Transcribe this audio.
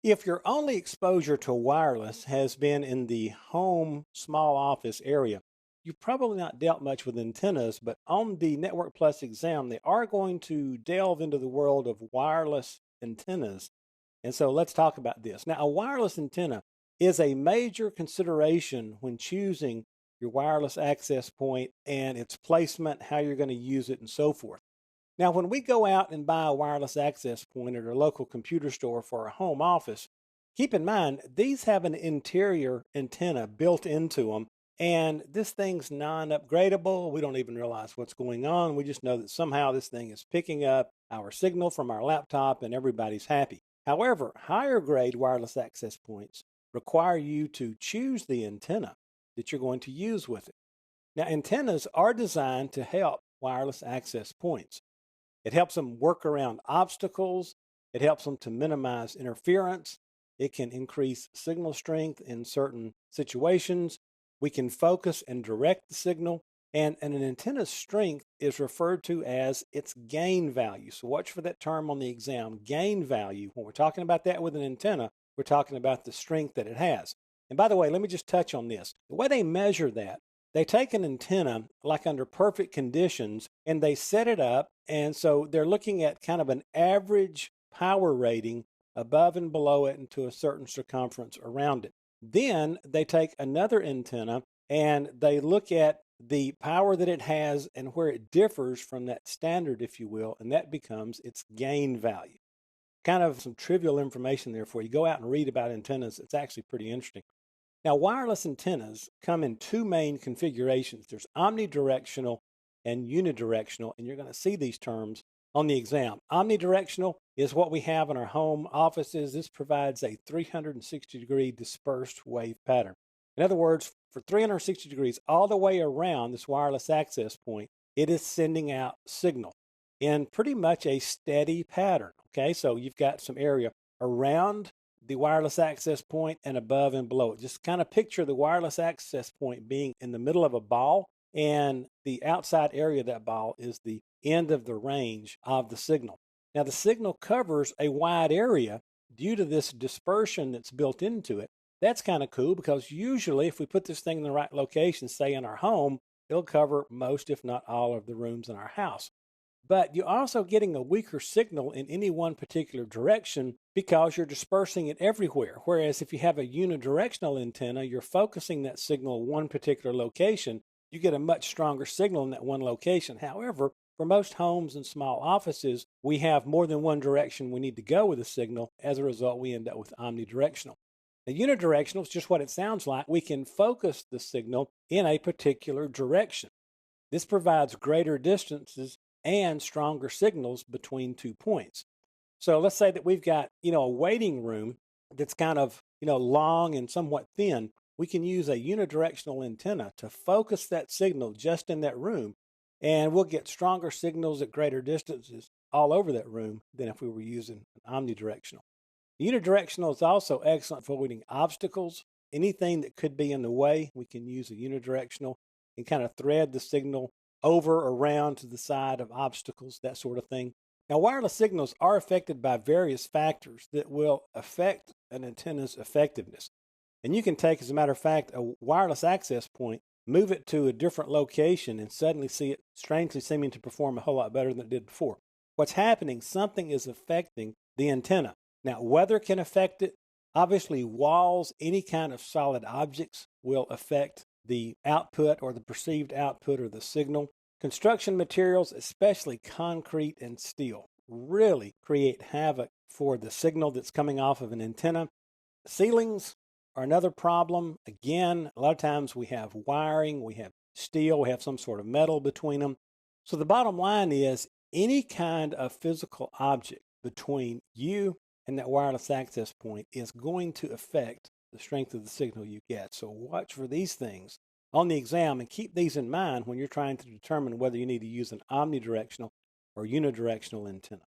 If your only exposure to wireless has been in the home small office area, you've probably not dealt much with antennas, but on the Network Plus exam, they are going to delve into the world of wireless antennas. And so let's talk about this. Now, a wireless antenna is a major consideration when choosing your wireless access point and its placement, how you're going to use it, and so forth. Now, when we go out and buy a wireless access point at our local computer store for our home office, keep in mind these have an interior antenna built into them, and this thing's non upgradable. We don't even realize what's going on. We just know that somehow this thing is picking up our signal from our laptop and everybody's happy. However, higher grade wireless access points require you to choose the antenna that you're going to use with it. Now, antennas are designed to help wireless access points. It helps them work around obstacles. It helps them to minimize interference. It can increase signal strength in certain situations. We can focus and direct the signal. And an antenna's strength is referred to as its gain value. So watch for that term on the exam, gain value. When we're talking about that with an antenna, we're talking about the strength that it has. And by the way, let me just touch on this. The way they measure that, they take an antenna like under perfect conditions and they set it up. And so they're looking at kind of an average power rating above and below it and to a certain circumference around it. Then they take another antenna and they look at the power that it has and where it differs from that standard, if you will, and that becomes its gain value. Kind of some trivial information there for you. Go out and read about antennas. It's actually pretty interesting. Now, wireless antennas come in two main configurations. There's omnidirectional and unidirectional, and you're going to see these terms on the exam. Omnidirectional is what we have in our home offices. This provides a 360-degree dispersed wave pattern. In other words, for 360 degrees all the way around this wireless access point, it is sending out signal in pretty much a steady pattern. Okay, so you've got some area around the wireless access point and above and below it. Just kind of picture the wireless access point being in the middle of a ball, and the outside area of that ball is the end of the range of the signal. Now, the signal covers a wide area due to this dispersion that's built into it. That's kind of cool because usually, if we put this thing in the right location, say in our home, it'll cover most, if not all, of the rooms in our house. But you're also getting a weaker signal in any one particular direction because you're dispersing it everywhere. Whereas if you have a unidirectional antenna, you're focusing that signal in one particular location, you get a much stronger signal in that one location. However, for most homes and small offices, we have more than one direction we need to go with a signal. As a result, we end up with omnidirectional. The unidirectional is just what it sounds like. We can focus the signal in a particular direction. This provides greater distances and stronger signals between 2 points. So let's say that we've got, a waiting room that's kind of, long and somewhat thin. We can use a unidirectional antenna to focus that signal just in that room, and we'll get stronger signals at greater distances all over that room than if we were using an omnidirectional. Unidirectional is also excellent for avoiding obstacles. Anything that could be in the way, we can use a unidirectional and kind of thread the signal over, around, to the side of obstacles, that sort of thing. Now, wireless signals are affected by various factors that will affect an antenna's effectiveness. And you can take, as a matter of fact, a wireless access point, move it to a different location, and suddenly see it strangely seeming to perform a whole lot better than it did before. What's happening? Something is affecting the antenna. Now, weather can affect it. Obviously, walls, any kind of solid objects will affect the output or the perceived output or the signal. Construction materials, especially concrete and steel, really create havoc for the signal that's coming off of an antenna. Ceilings are another problem. Again, a lot of times we have wiring, we have steel, we have some sort of metal between them. So the bottom line is any kind of physical object between you and that wireless access point is going to affect the strength of the signal you get. So watch for these things on the exam and keep these in mind when you're trying to determine whether you need to use an omnidirectional or unidirectional antenna.